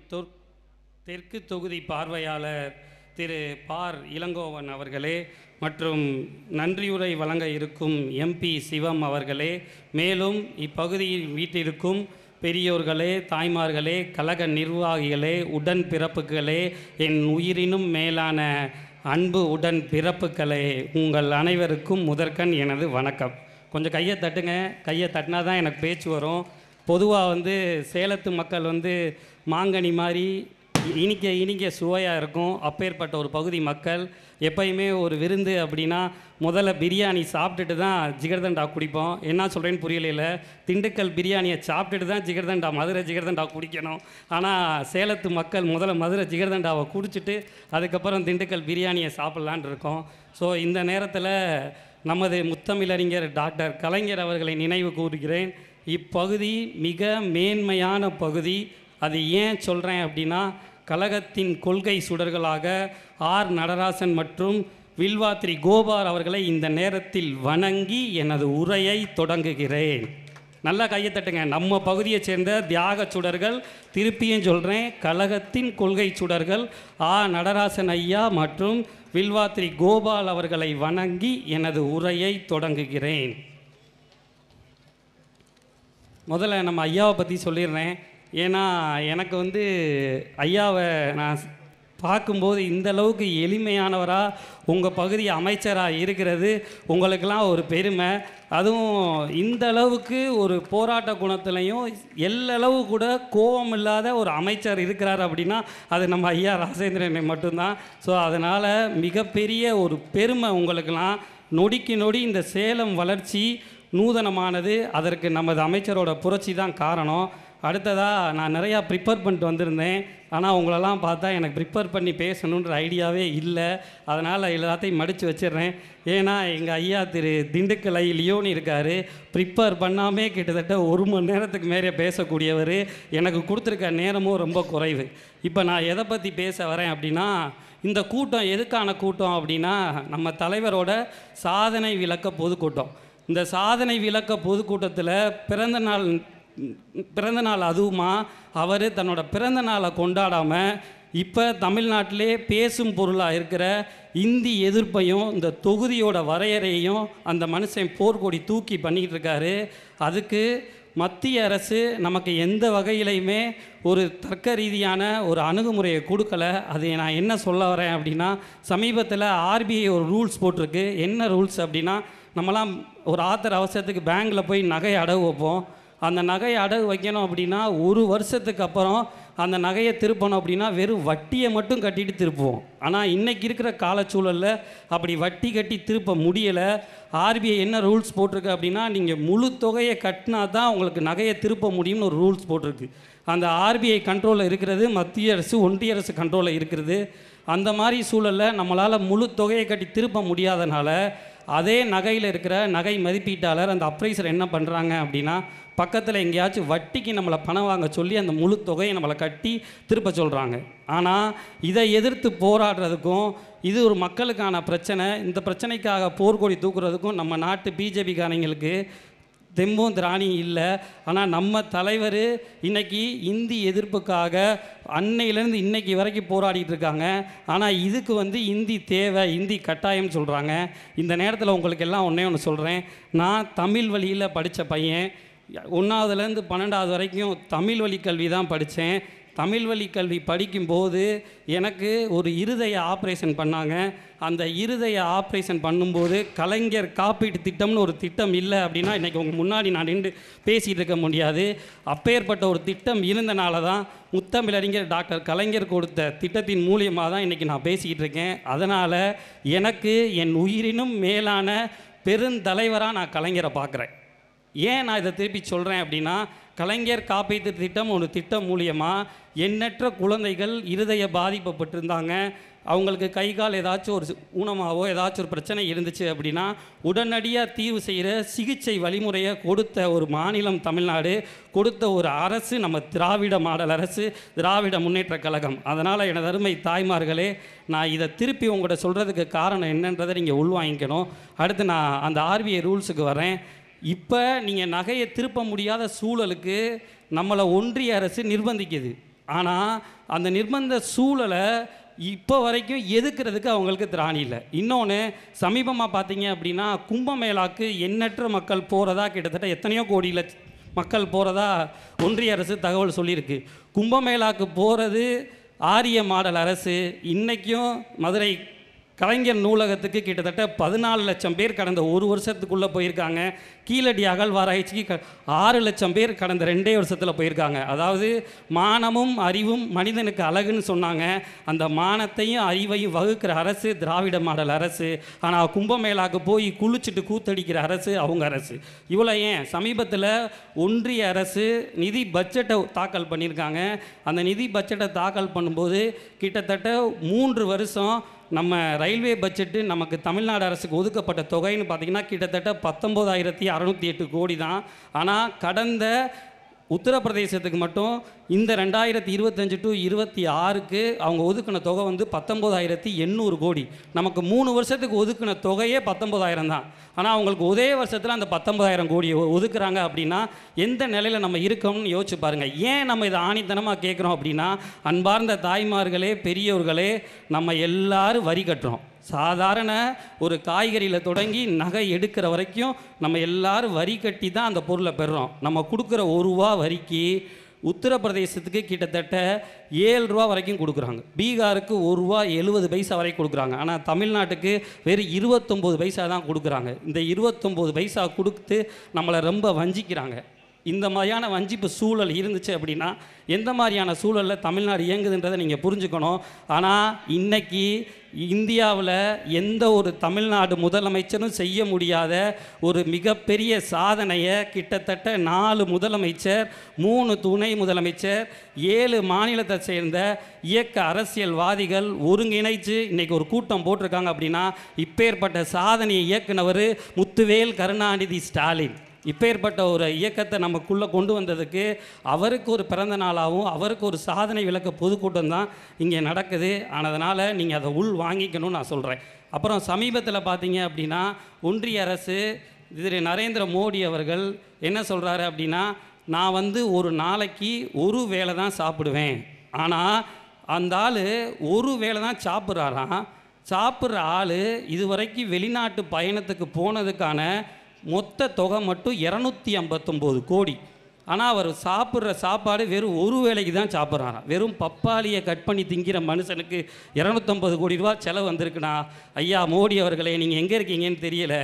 தெற்கு தொகுதி பார்வையாளர் திரு பார் இளங்கோவன் அவர்களே மற்றும் நன்றியுரை வழங்க இருக்கும் எம்பி சிவம் அவர்களே, மேலும் இப்பகுதியில் வீட்டிற்கும் பெரியோர்களே, தாய்மார்களே, கழக நிர்வாகிகளே, உடன் பிறப்புகளே, என் உயிரினும் மேலான அன்பு உடன் பிறப்புகளே, உங்கள் அனைவருக்கும் முதற்கண் எனது வணக்கம். கொஞ்சம் கையை தட்டுங்க. கையை தட்டினா தான் எனக்கு பேச்சு வரும். பொதுவாக சேலத்து மக்கள் மாங்கனி மாதிரி இனிக்க சுவையாக இருக்கும். அப்பேற்பட்ட ஒரு பகுதி மக்கள் எப்பயுமே ஒரு விருந்து அப்படின்னா முதல்ல பிரியாணி சாப்பிட்டுட்டு தான் ஜிகர்தண்டா குடிப்போம். என்ன சொல்கிறேன்னு புரியல. திண்டுக்கல் பிரியாணியை சாப்பிட்டுட்டு தான் ஜிகர்தண்டா, மதுரை ஜிகர்தண்டா குடிக்கணும். ஆனால் சேலத்து மக்கள் முதல்ல மதுரை ஜிகர்தண்டாவை குடிச்சிட்டு அதுக்கப்புறம் திண்டுக்கல் பிரியாணியை சாப்பிட்லான் இருக்கோம். ஸோ இந்த நேரத்தில் நமது முத்தமிழறிஞர் டாக்டர் கலைஞர் அவர்களை நினைவு கூறுகிறேன். இப்பகுதி மிக மேன்மையான பகுதி. அது ஏன் சொல்கிறேன் அப்படின்னா, கழகத்தின் கொள்கை சுடர்களாக ஆர் நடராசன் மற்றும் வில்வாத்திரி கோபால் அவர்களை இந்த நேரத்தில் வணங்கி எனது உரையை தொடங்குகிறேன். நல்லா கையை தட்டுங்க. நம்ம பகுதியை சேர்ந்த தியாக சுடர்கள், திருப்பியும் சொல்கிறேன், கழகத்தின் கொள்கை சுடர்கள் நடராசன் ஐயா மற்றும் வில்வாத்திரி கோபால் அவர்களை வணங்கி எனது உரையை தொடங்குகிறேன். முதல்ல நம்ம ஐயாவை பற்றி சொல்லிடுறேன். ஏன்னா எனக்கு ஐயாவை நான் பார்க்கும்போது இந்த அளவுக்கு எளிமையானவராக உங்கள் பகுதி அமைச்சராக இருக்கிறது உங்களுக்கெல்லாம் ஒரு பெருமை. அதுவும் இந்த அளவுக்கு ஒரு போராட்ட குணத்துலையும் எல்லளவு கூட கோபம் இல்லாத ஒரு அமைச்சர் இருக்கிறார் அப்படின்னா அது நம்ம ஐயா ராஜேந்திரனை மட்டும்தான். ஸோ அதனால் மிகப்பெரிய ஒரு பெருமை உங்களுக்கெல்லாம். நொடிக்கு நொடி இந்த சேலம் வளர்ச்சி நூதனமானது. அதற்கு நமது அமைச்சரோட புரட்சி தான் காரணம். அடுத்ததாக நான் நிறையா ப்ரிப்பேர் பண்ணிட்டு வந்திருந்தேன். ஆனால் உங்களெல்லாம் பார்த்தா எனக்கு ப்ரிப்பேர் பண்ணி பேசணுன்ற ஐடியாவே இல்லை. அதனால் எல்லாத்தையும் மடித்து வச்சிடுறேன். ஏன்னா எங்கள் ஐயா திரு திண்டுக்கல் ஐ லியோனி இருக்கார். ப்ரிப்பேர் பண்ணாமே கிட்டத்தட்ட 1 மணி நேரத்துக்கு மேலே பேசக்கூடியவர். எனக்கு கொடுத்துருக்க நேரமும் ரொம்ப குறைவு. இப்போ நான் எதை பற்றி பேச வரேன் அப்படின்னா, இந்த கூட்டம் எதுக்கான கூட்டம் அப்படின்னா, நம்ம தலைவரோட சாதனை விளக்க பொதுக்கூட்டம். இந்த சாதனை விளக்க பொதுக்கூட்டத்தில் பிறந்த நாள் அதுவுமா அவர் தன்னோட பிறந்த நாளை கொண்டாடாமல் இப்போ தமிழ்நாட்டிலே பேசும் பொருளாக இருக்கிற இந்தி எதிர்ப்பையும் இந்த தொகுதியோட வரையறையையும் அந்த மனுஷன் போர்க்கொடி தூக்கி பண்ணிக்கிட்டு இருக்காரு. அதுக்கு மத்திய அரசு நமக்கு எந்த வகையிலையுமே ஒரு தர்க்க ரீதியான ஒரு அணுகுமுறையை கொடுக்கல. அது நான் என்ன சொல்ல வரேன் அப்படின்னா, சமீபத்தில் ஆர்பிஐ ஒரு ரூல்ஸ் போட்டிருக்கு. என்ன ரூல்ஸ் அப்படின்னா, நம்மலாம் ஒரு ஆத்திர அவசரத்துக்கு பேங்க்கில் போய் நகையை அடகு வைப்போம். அந்த நகையை அடகு வைக்கணும் அப்படின்னா 1 வருஷத்துக்கு அப்புறம் அந்த நகையை திருப்பணும் அப்படின்னா வெறும் வட்டியை மட்டும் கட்டிட்டு திருப்புவோம். ஆனால் இன்றைக்கி இருக்கிற காலச்சூழலில் அப்படி வட்டி கட்டி திருப்ப முடியலை. ஆர்பிஐ என்ன ரூல்ஸ் போட்டிருக்கு அப்படின்னா, நீங்கள் முழு தொகையை கட்டினா தான் உங்களுக்கு நகையை திருப்ப முடியும்னு ஒரு ரூல்ஸ் போட்டிருக்கு. அந்த ஆர்பிஐ கண்ட்ரோலில் இருக்கிறது மத்திய அரசு, ஒன்றிய அரசு கண்ட்ரோலில் இருக்கிறது. அந்த மாதிரி சூழலில் நம்மளால் முழு தொகையை கட்டி திருப்ப முடியாதனால அதே நகையில் இருக்கிற நகை மதிப்பீட்டாளர் அந்த அப்ரைசர் என்ன பண்ணுறாங்க அப்படின்னா பக்கத்தில் எங்கேயாச்சும் வட்டிக்கு நம்மளை பணம் வாங்க சொல்லி அந்த முழு தொகையை நம்மளை கட்டி திருப்ப சொல்கிறாங்க. ஆனால் இதை எதிர்த்து போராடுறதுக்கும் இது ஒரு மக்களுக்கான பிரச்சனை, இந்த பிரச்சனைக்காக போர்க்கொடி தூக்குறதுக்கும் நம்ம நாட்டு பிஜேபிக்காரங்களுக்கு தெம்பும் திராணி இல்லை. ஆனால் நம்ம தலைவர் இன்றைக்கி இந்தி எதிர்ப்புக்காக அன்னையிலேருந்து இன்றைக்கி வரைக்கும் போராடிட்டு இருக்காங்க. ஆனால் இதுக்கு இந்தி தேவை, இந்தி கட்டாயம் சொல்கிறாங்க. இந்த நேரத்தில் உங்களுக்கு எல்லாம் ஒன்று சொல்கிறேன். நான் தமிழ் வழியில் படித்த பையன். 1ஆவதுலேருந்து 12ஆவது வரைக்கும் தமிழ் வழி கல்வி தான் படித்தேன். தமிழ் வழி கல்வி படிக்கும்போது எனக்கு ஒரு இருதய ஆப்ரேஷன் பண்ணாங்க. அந்த இருதய ஆப்ரேஷன் பண்ணும்போது கலைஞர் காப்பீட்டு திட்டம்னு ஒரு திட்டம் இல்லை அப்படின்னா இன்றைக்கி உங்கள் முன்னாடி நான் நின்று பேசிகிட்டு இருக்க முடியாது. அப்பேற்பட்ட ஒரு திட்டம் இருந்தனால தான் முத்தமிழறிஞர் டாக்டர் கலைஞர் கொடுத்த திட்டத்தின் மூலியமாக தான் இன்றைக்கி நான் பேசிக்கிட்டு இருக்கேன். அதனால் எனக்கு என் உயிரினும் மேலான பெருந்தலைவராக நான் கலைஞரை பார்க்குறேன். ஏன் நான் இதை திருப்பி சொல்கிறேன் அப்படின்னா, கலைஞர் காப்பீட்டு திட்டம் ஒரு திட்டம் மூலியமாக எண்ணற்ற குழந்தைகள் இருதய பாதிக்கப்பட்டிருந்தாங்க. அவங்களுக்கு கை கால் ஏதாச்சும் ஒரு ஊனமாவோ ஏதாச்சும் ஒரு பிரச்சனை இருந்துச்சு அப்படின்னா உடனடியாக தீர்வு செய்கிற சிகிச்சை வழிமுறையை கொடுத்த ஒரு மாநிலம் தமிழ்நாடு, கொடுத்த ஒரு அரசு நம்ம திராவிட மாடல் அரசு, திராவிட முன்னேற்ற கழகம். அதனால் எனது அருமை தாய்மார்களே, நான் இதை திருப்பி உங்கள்கிட்ட சொல்கிறதுக்கு காரணம் என்னன்றதை நீங்கள் உள்வாங்கிக்கணும். அடுத்து நான் அந்த ஆர்பிஐ ரூல்ஸுக்கு வரேன். இப்போ நீங்கள் நகையை திருப்ப முடியாத சூழலுக்கு நம்மளை ஒன்றிய அரசு நிர்பந்திக்குது. ஆனால் அந்த நிர்பந்த சூழலை இப்போ வரைக்கும் எதுக்கிறதுக்கு அவங்களுக்கு திராணி இல்லை. இன்னொன்று, சமீபமாக பார்த்தீங்க அப்படின்னா கும்பமேளாவுக்கு எண்ணற்ற மக்கள் போகிறதா, கிட்டத்தட்ட எத்தனையோ கோடியில் மக்கள் போகிறதா ஒன்றிய அரசு தகவல் சொல்லியிருக்கு. கும்பமேளாவுக்கு போகிறது ஆரிய மாடல் அரசு. இன்றைக்கும் மதுரை கலைஞர் நூலகத்துக்கு கிட்டத்தட்ட 14 லட்சம் பேர் கடந்த ஒரு வருஷத்துக்குள்ளே போயிருக்காங்க. கீழடி அகழ்வாராய்ச்சிக்கு 6 லட்சம் பேர் கடந்த 2 வருஷத்தில் போயிருக்காங்க. அதாவது மானமும் அறிவும் மனிதனுக்கு அழகுன்னு சொன்னாங்க. அந்த மானத்தையும் அறிவையும் வகுக்கிற அரசு திராவிட மாடல் அரசு. ஆனால் கும்பமேளாவுக்கு போய் குளிச்சுட்டு கூத்தடிக்கிற அரசு அவங்க அரசு. இவ்வளோ ஏன், சமீபத்தில் ஒன்றிய அரசு நிதி பட்ஜெட்டை தாக்கல் பண்ணியிருக்காங்க. அந்த நிதி பட்ஜெட்டை தாக்கல் பண்ணும்போது கிட்டத்தட்ட 3 வருஷம் நம்ம ரயில்வே பட்ஜெட்டு நமக்கு தமிழ்நாடு அரசுக்கு ஒதுக்கப்பட்ட தொகைன்னு பார்த்திங்கன்னா கிட்டத்தட்ட 19,608 கோடி தான். ஆனால் கடந்த உத்தரப்பிரதேசத்துக்கு மட்டும் இந்த 2025 to 26க்கு அவங்க ஒதுக்கின தொகை 19,800 கோடி. நமக்கு 3 வருஷத்துக்கு ஒதுக்கின தொகையே 19,000 தான். ஆனால் அவங்களுக்கு ஒரே வருஷத்தில் அந்த 19,000 கோடியை ஒதுக்குறாங்க அப்படின்னா எந்த நிலையில் நம்ம இருக்கோம்னு யோசிச்சு பாருங்கள். ஏன் நம்ம இதை ஆணித்தனமாக கேட்குறோம் அப்படின்னா, அன்பார்ந்த தாய்மார்களே, பெரியோர்களே, நம்ம எல்லாரும் வரி கட்டுறோம். சாதாரண ஒரு காய்கறியில் தொடங்கி நகை எடுக்கிற வரைக்கும் நம்ம எல்லாரும் வரி கட்டி தான் அந்த பொருளை பெறுறோம். நம்ம கொடுக்குற ₹1 வரிக்கு உத்தரப்பிரதேசத்துக்கு கிட்டத்தட்ட ₹7 வரைக்கும் கொடுக்குறாங்க. பீகாருக்கு ₹1.70 வரைக்கும் கொடுக்குறாங்க. ஆனால் தமிழ்நாட்டுக்கு வெறும் 29 பைசா தான் கொடுக்குறாங்க. இந்த 29 பைசா கொடுத்து நம்மளை ரொம்ப வஞ்சிக்கிறாங்க. இந்த மாதிரியான வஞ்சிப்பு சூழல் இருந்துச்சு அப்படின்னா எந்த மாதிரியான சூழலில் தமிழ்நாடு இயங்குதுன்றதை நீங்கள் புரிஞ்சுக்கணும். ஆனால் இன்றைக்கி இந்தியாவில் எந்த ஒரு தமிழ்நாடு முதலமைச்சரும் செய்ய முடியாத ஒரு மிகப்பெரிய சாதனையை கிட்டத்தட்ட 4 முதலமைச்சர், 3 துணை முதலமைச்சர், 7 மாநிலத்தை சேர்ந்த இயக்க அரசியல்வாதிகள் ஒருங்கிணைச்சு இன்றைக்கி ஒரு கூட்டம் போட்டிருக்காங்க அப்படின்னா இப்பேற்பட்ட சாதனையை இயக்குனவர் முத்துவேல் கருணாநிதி ஸ்டாலின். இப்பேற்பட்ட ஒரு இயக்கத்தை நமக்குள்ளே கொண்டு வந்ததுக்கு அவருக்கு ஒரு பிறந்த நாளாகவும் அவருக்கு ஒரு சாதனை விளக்க பொதுக்கூட்டம் தான் இங்கே நடக்குது. ஆனதுனால நீங்கள் அதை உள் வாங்கிக்கணும்னு நான் சொல்கிறேன். அப்புறம் சமீபத்தில் பார்த்தீங்க அப்படின்னா ஒன்றிய அரசு திரு நரேந்திர மோடி அவர்கள் என்ன சொல்கிறாரு அப்படின்னா, நான் ஒரு நாளைக்கு ஒரு வேளை தான் சாப்பிடுவேன். ஆனால் அந்த ஆள் ஒரு வேளை தான் சாப்பிட்றாராம். சாப்பிட்ற ஆள் இதுவரைக்கும் வெளிநாட்டு பயணத்துக்கு போனதுக்கான மொத்த தொகை மட்டும் 259 கோடி. ஆனால் அவர் சாப்பிட்ற சாப்பாடு வெறும் ஒரு வேளைக்கு தான் சாப்பிட்றாராம். வெறும் பப்பாளியை கட் பண்ணி திங்கிற மனுஷனுக்கு 250 கோடி ரூபா செலவு வந்திருக்குண்ணா. ஐயா மோடி அவர்களே, நீங்கள் எங்கே இருக்கீங்கன்னு தெரியல.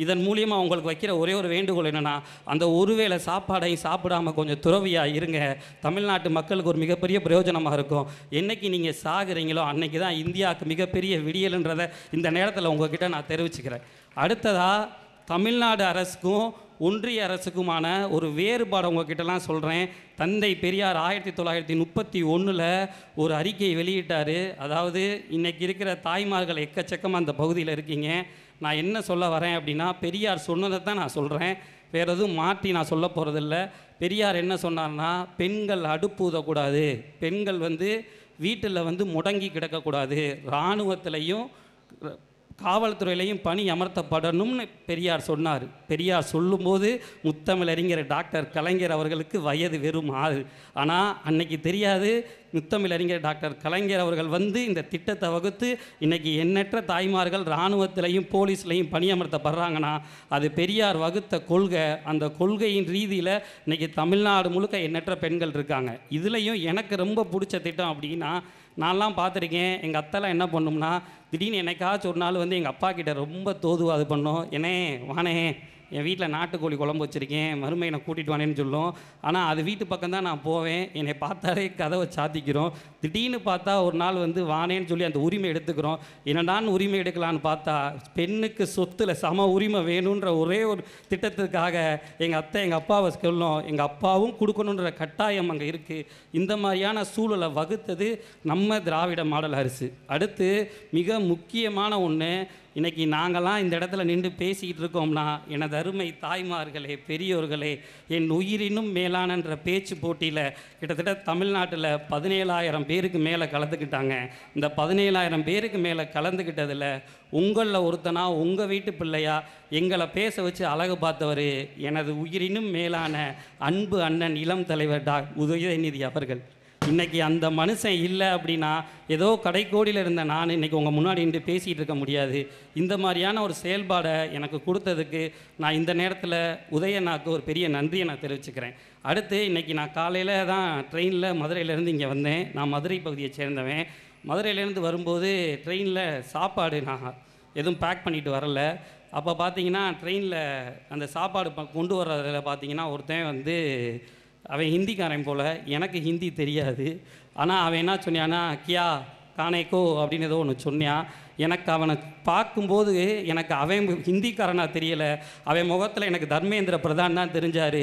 இதன் மூலியமாக உங்களுக்கு வைக்கிற ஒரே ஒரு வேண்டுகோள் என்னென்னா, அந்த ஒரு வேளை சாப்பாடையும் சாப்பிடாமல் கொஞ்சம் துறவியாக இருங்க. தமிழ்நாட்டு மக்களுக்கு ஒரு மிகப்பெரிய பிரயோஜனமாக இருக்கும். என்றைக்கு நீங்கள் சாகுறீங்களோ அன்றைக்கி தான் இந்தியாவுக்கு மிகப்பெரிய விடியல்ன்றதை இந்த நேரத்தில் உங்கள்கிட்ட நான் தெரிவிச்சுக்கிறேன். அடுத்ததாக தமிழ்நாடு அரசுக்கும் ஒன்றிய அரசுக்குமான ஒரு வேறுபாடு உங்ககிட்டலாம் சொல்கிறேன். தந்தை பெரியார் 1931 ஒரு அறிக்கையை வெளியிட்டார். அதாவது இன்றைக்கி இருக்கிற தாய்மார்கள் எக்கச்சக்கமாக அந்த பகுதியில் இருக்கீங்க. நான் என்ன சொல்ல வரேன் அப்படின்னா, பெரியார் சொன்னதை தான் நான் சொல்கிறேன், வேறு எதுவும் மாற்றி நான் சொல்ல போகிறதில்ல. பெரியார் என்ன சொன்னார்னா, பெண்கள் அடுப்பு ஊதக்கூடாது, பெண்கள் வீட்டில் முடங்கி கிடக்கக்கூடாது, இராணுவத்திலையும் காவல்துறையிலையும் பணி அமர்த்தப்படணும்னு பெரியார் சொன்னார். பெரியார் சொல்லும்போது முத்தமிழறிஞர் டாக்டர் கலைஞர் அவர்களுக்கு வயது வெறும் 6. ஆனால் அன்னைக்கு தெரியாது, முத்தமிழறிஞர் டாக்டர் கலைஞர் அவர்கள் இந்த திட்டத்தை வகுத்து இன்றைக்கி எண்ணற்ற தாய்மார்கள் இராணுவத்திலையும் போலீஸ்லையும் பணியமர்த்தப்படுறாங்கன்னா அது பெரியார் வகுத்த கொள்கை. அந்த கொள்கையின் ரீதியில் இன்றைக்கி தமிழ்நாடு முழுக்க எண்ணற்ற பெண்கள் இருக்காங்க. இதுலேயும் எனக்கு ரொம்ப பிடிச்ச திட்டம் அப்படின்னா, நான்லாம் பார்த்துருக்கேன், எங்கள் அத்தைலாம் என்ன பண்ணும்னா, திடீர்னு என்னைக்காச்சும் ஒரு நாள் எங்கள் அப்பா கிட்ட ரொம்ப தோதுவாது பண்ணோம். ஏனே வானே, என் வீட்டில் நாட்டுக்கோழி குழம்பு வச்சுருக்கேன், மருமையை நான் கூட்டிகிட்டு வானேன்னு சொல்லும். ஆனால் அது வீட்டு பக்கம் தான் நான் போவேன், என்னை பார்த்தாலே கதவை சாத்திக்கிறோம். திடீர்னு பார்த்தா ஒரு நாள் வானேன்னு சொல்லி அந்த உரிமை எடுத்துக்கிறோம். என்னடான்னு உரிமை எடுக்கலான்னு பார்த்தா, பெண்ணுக்கு சொத்தில் சம உரிமை வேணுன்ற ஒரே ஒரு திட்டத்துக்காக எங்கள் அத்தை எங்கள் அப்பாவை சொல்லும், எங்கள் அப்பாவும் கொடுக்கணுன்ற கட்டாயம் அங்கே இருக்குது. இந்த மாதிரியான சூழலை வகுத்தது நம்ம திராவிட மாடல் அரசு. அடுத்து மிக முக்கியமான ஒன்று, இன்றைக்கி நாங்கள்லாம் இந்த இடத்துல நின்று பேசிக்கிட்டு இருக்கோம்னா, எனது அருமை தாய்மார்களே, பெரியோர்களே, என் உயிரினும் மேலானன்ற பேச்சு போட்டியில் கிட்டத்தட்ட தமிழ்நாட்டில் 17,000 பேருக்கு மேலே கலந்துக்கிட்டாங்க. இந்த 17,000 பேருக்கு மேலே கலந்துக்கிட்டதில் உங்களில் ஒருத்தனா, உங்கள் வீட்டு பிள்ளையா எங்களை பேச வச்சு அழகு பார்த்தவர் எனது உயிரினும் மேலான அன்பு அண்ணன் இளம் தலைவர் உதயநிதி அவர்கள். இன்றைக்கி அந்த மனுஷன் இல்லை அப்படின்னா, ஏதோ கடைக்கோடியில் இருந்த நான் இன்றைக்கி உங்கள் முன்னாடி நின்று பேசிகிட்டு இருக்க முடியாது. இந்த மாதிரியான ஒரு செயல்பாடை எனக்கு கொடுத்ததுக்கு நான் இந்த நேரத்தில் உதயனாக்கு ஒரு பெரிய நன்றியை நான் தெரிவிச்சுக்கிறேன். அடுத்து இன்றைக்கி நான் காலையில் தான் ட்ரெயினில் மதுரையிலேருந்து இங்கே வந்தேன். நான் மதுரை பகுதியை சேர்ந்தவன். மதுரையிலேருந்து வரும்போது ட்ரெயினில் சாப்பாடு நான் எதுவும் பேக் பண்ணிட்டு வரல. அப்போ பார்த்தீங்கன்னா ட்ரெயினில் அந்த சாப்பாடு கொண்டு வர்றதில் பார்த்தீங்கன்னா ஒருத்தன் அவன் ஹிந்திக்காரன் போல். எனக்கு ஹிந்தி தெரியாது. ஆனால் அவன் என்ன சொன்னான்னா, கியா கானேக்கோ அப்படின்னு ஏதோ ஒன்று சொன்னான். எனக்கு அவனை பார்க்கும்போது எனக்கு அவன் ஹிந்திக்காரனாக தெரியலை, அவன் முகத்தில் எனக்கு தர்மேந்திர பிரதான் தான் தெரிஞ்சார்.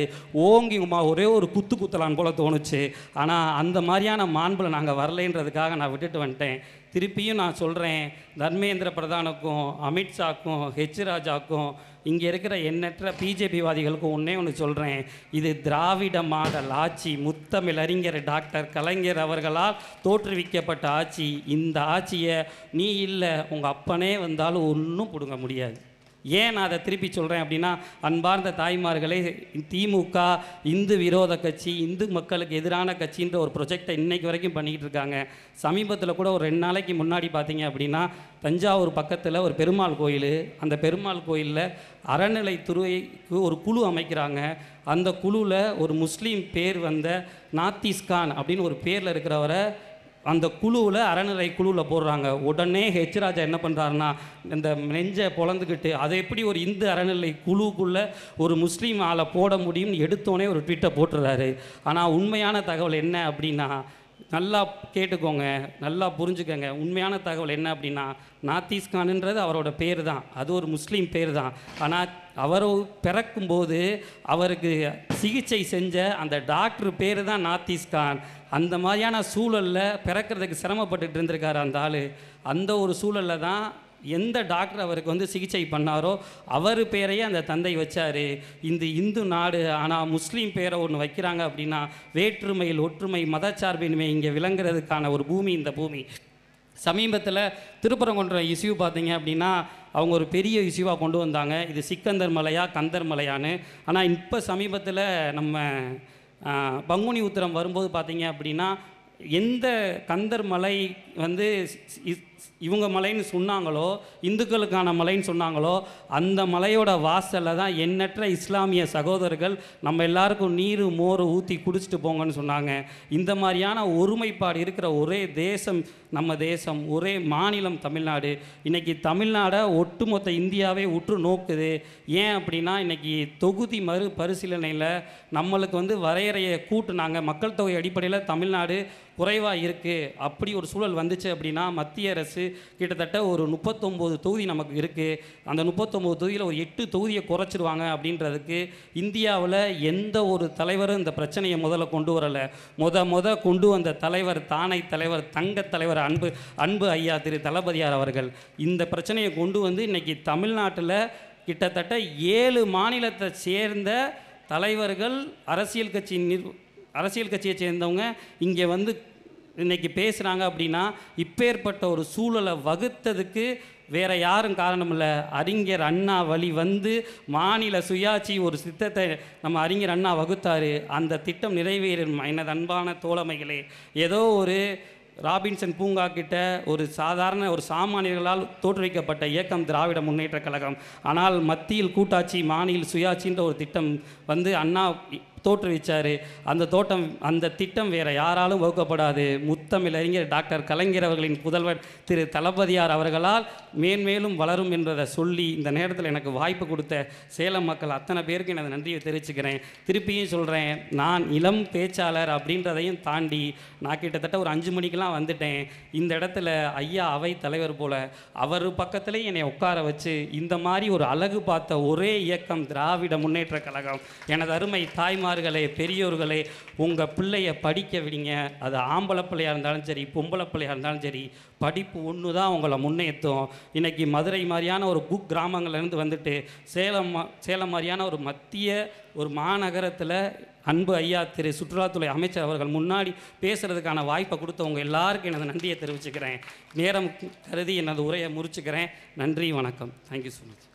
ஓங்கி ஒரே ஒரு குத்தலான்னு போல் தோணுச்சு. ஆனால் அந்த மாதிரியான மாண்பில் நாங்கள் வரலைன்றதுக்காக நான் விட்டுட்டு வந்துட்டேன். திருப்பியும் நான் சொல்கிறேன், தர்மேந்திர பிரதானுக்கும் அமித்ஷாக்கும் ஹெச் ராஜாக்கும் இங்கே இருக்கிற எண்ணற்ற பிஜேபிவாதிகளுக்கும் ஒன்றே ஒன்று சொல்கிறேன், இது திராவிட மாடல் ஆட்சி, முத்தமிழறிஞர் டாக்டர் கலைஞர் அவர்களால் தோற்றுவிக்கப்பட்ட ஆட்சி. இந்த ஆட்சியை நீ இல்லை, உங்கள் அப்பனே வந்தாலும் ஒன்றும் பிடுங்க முடியாது. ஏன் நான் அதை திருப்பி சொல்கிறேன் அப்படின்னா, அன்பார்ந்த தாய்மார்களே, திமுக இந்து விரோத கட்சி, இந்து மக்களுக்கு எதிரான கட்சின்ற ஒரு ப்ரொஜெக்டை இன்றைக்கு வரைக்கும் பண்ணிக்கிட்டு இருக்காங்க. சமீபத்தில் கூட ஒரு 2 நாளைக்கு முன்னாடி பார்த்தீங்க அப்படின்னா, தஞ்சாவூர் பக்கத்தில் ஒரு பெருமாள் கோயில், அந்த பெருமாள் கோயிலில் அறநிலைத்துறைக்கு ஒரு குழு அமைக்கிறாங்க. அந்த குழுவில் ஒரு முஸ்லீம் பேர் நாத்திஸ்கான் அப்படின்னு ஒரு பேரில் இருக்கிறவரை அந்த குழுவில் அறநிலை குழுவில் போடுறாங்க. உடனே ஹெச் ராஜா என்ன பண்ணுறாருன்னா, இந்த நெஞ்சை பொழந்துக்கிட்டு அதை எப்படி ஒரு இந்து அறநிலை குழுக்குள்ளே ஒரு முஸ்லீம் ஆளை போட முடியும்னு எடுத்தோடனே ஒரு ட்வீட்டை போட்டுறாரு. ஆனால் உண்மையான தகவல் என்ன அப்படின்னா, நல்லா கேட்டுக்கோங்க, நல்லா புரிஞ்சுக்கோங்க. உண்மையான தகவல் என்ன அப்படின்னா, நாத்திஸ்கான்ன்றது அவரோட பேர் தான், அது ஒரு முஸ்லீம் பேர் தான். ஆனால் அவர் பிறக்கும்போது அவருக்கு சிகிச்சை செஞ்ச அந்த டாக்டர் பேர் தான் நாத்திஸ்கான். அந்த மாதிரியான சூழலில் பிறக்கிறதுக்கு சிரமப்பட்டுட்டு இருந்திருக்காரு அந்த ஆள். அந்த ஒரு சூழலில் தான் எந்த டாக்டர் அவருக்கு சிகிச்சை பண்ணாரோ அவர் பேரையே அந்த தந்தை வச்சார். இந்த இந்து நாடு ஆனால் முஸ்லீம் பேரை ஒன்று வைக்கிறாங்க அப்படின்னா, வேற்றுமையில் ஒற்றுமை, மதச்சார்பின்மை இங்கே விளங்குறதுக்கான ஒரு பூமி இந்த பூமி. சமீபத்தில் திருப்பரங்குன்றம் இஷ்யூ பார்த்தீங்க அப்படின்னா, அவங்க ஒரு பெரிய இஷ்யூவாக கொண்டு வந்தாங்க. இது சிக்கந்தர் மலையா கந்தர் மலையான்னு. ஆனால் இப்போ சமீபத்தில் நம்ம பங்குனி உத்திரம் வரும்போது பார்த்தீங்க அப்படின்னா, எந்த கந்தர் மலை இவங்க மலைன்னு சொன்னாங்களோ, இந்துக்களுக்கான மலைன்னு சொன்னாங்களோ, அந்த மலையோட வாசலில் தான் எண்ணற்ற இஸ்லாமிய சகோதரர்கள் நம்ம எல்லாருக்கும் நீர் மோர் ஊற்றி குடிச்சிட்டு போங்கன்னு சொன்னாங்க. இந்த மாதிரியான ஒருமைப்பாடு இருக்கிற ஒரே தேசம் நம்ம தேசம், ஒரே மாநிலம் தமிழ்நாடு. இன்றைக்கி தமிழ்நாடை ஒட்டுமொத்த இந்தியாவே உற்று நோக்குது. ஏன் அப்படின்னா, இன்றைக்கி தொகுதி மறு பரிசீலனையில் நம்மளுக்கு வரையறையை கூட்டுனாங்க. மக்கள் தொகை அடிப்படையில் தமிழ்நாடு குறைவாக இருக்குது. அப்படி ஒரு சூழல் வந்துச்சு அப்படின்னா மத்திய அரசு கிட்டத்தட்ட ஒரு 39 தொகுதி நமக்கு இருக்குது. அந்த 39 தொகுதியில் ஒரு 8 தொகுதியை குறைச்சிருவாங்க அப்படின்றதுக்கு இந்தியாவில் எந்த ஒரு தலைவரும் இந்த பிரச்சனையை முதல்ல கொண்டு வரலை. கொண்டு வந்த தலைவர், தானை தலைவர், தங்க தலைவர் அன்பு ஐயா திரு தளபதியார் அவர்கள் இந்த பிரச்சனையை கொண்டு வந்து இன்றைக்கி தமிழ்நாட்டில் கிட்டத்தட்ட 7 மாநிலத்தை சேர்ந்த தலைவர்கள், அரசியல் கட்சியை சேர்ந்தவங்க இங்கே வந்து இன்றைக்கி பேசுகிறாங்க. அப்படின்னா இப்பேற்பட்ட ஒரு சூழலை வகுத்ததுக்கு வேறு யாரும் காரணம் இல்லை, அறிஞர் அண்ணா வழி வந்து மாநில சுயாட்சி ஒரு திட்டத்தை நம்ம அறிஞர் அண்ணா வகுத்தார். அந்த திட்டம் நிறைவேறும். எனது அன்பான தோழமைகளே, ஏதோ ஒரு ராபின்சன் பூங்கா கிட்ட ஒரு சாமானியர்களால் தோற்றுவிக்கப்பட்ட இயக்கம் திராவிட முன்னேற்றக் கழகம். ஆனால் மத்தியில் கூட்டாட்சி, மாநில சுயாட்சின்ற ஒரு திட்டம் வந்து அண்ணா தோற்றுவிச்சார். அந்த திட்டம் வேறு யாராலும் வகுக்கப்படாது. முத்தமிழறிஞர் டாக்டர் கலைஞர் அவர்களின் புதல்வர் திரு தளபதியார் அவர்களால் மேன்மேலும் வளரும் என்றதை சொல்லி இந்த நேரத்தில் எனக்கு வாய்ப்பு கொடுத்த சேலம் மக்கள் அத்தனை பேருக்கு எனது நன்றியை தெரிவிச்சுக்கிறேன். திருப்பியும் சொல்கிறேன், நான் இளம் பேச்சாளர் அப்படின்றதையும் தாண்டி நான் கிட்டத்தட்ட ஒரு 5 மணிக்கெலாம் வந்துட்டேன். இந்த இடத்துல ஐயா அவை தலைவர் போல் அவர் பக்கத்துலேயும் என்னை உட்கார வச்சு இந்த மாதிரி ஒரு அழகு பார்த்த ஒரே இயக்கம் திராவிட முன்னேற்றக் கழகம். எனது அருமை தாய்மார்களே, பெரியோர்களே, உங்கள் பிள்ளைய படிக்க விடுங்க. அது ஆம்பளை பிள்ளையாக இருந்தாலும் சரி, பொம்பளை பிள்ளையாக இருந்தாலும் சரி, படிப்பு ஒன்று தான் உங்களை முன்னேற்றும். இன்றைக்கி மதுரை மாதிரியான ஒரு கிராமங்கள்லேருந்து வந்துட்டு சேலம் மாதிரியான ஒரு மத்திய ஒரு மாநகரத்தில் அன்பு ஐயா திரு சுற்றுலாத்துறை அமைச்சர் அவர்கள் முன்னாடி பேசுகிறதுக்கான வாய்ப்பை கொடுத்தவங்க எல்லாருக்கும் எனது நன்றியை தெரிவிச்சுக்கிறேன். நேரம் கருதி எனது உரையை முடிச்சுக்கிறேன். நன்றி, வணக்கம். Thank you so much.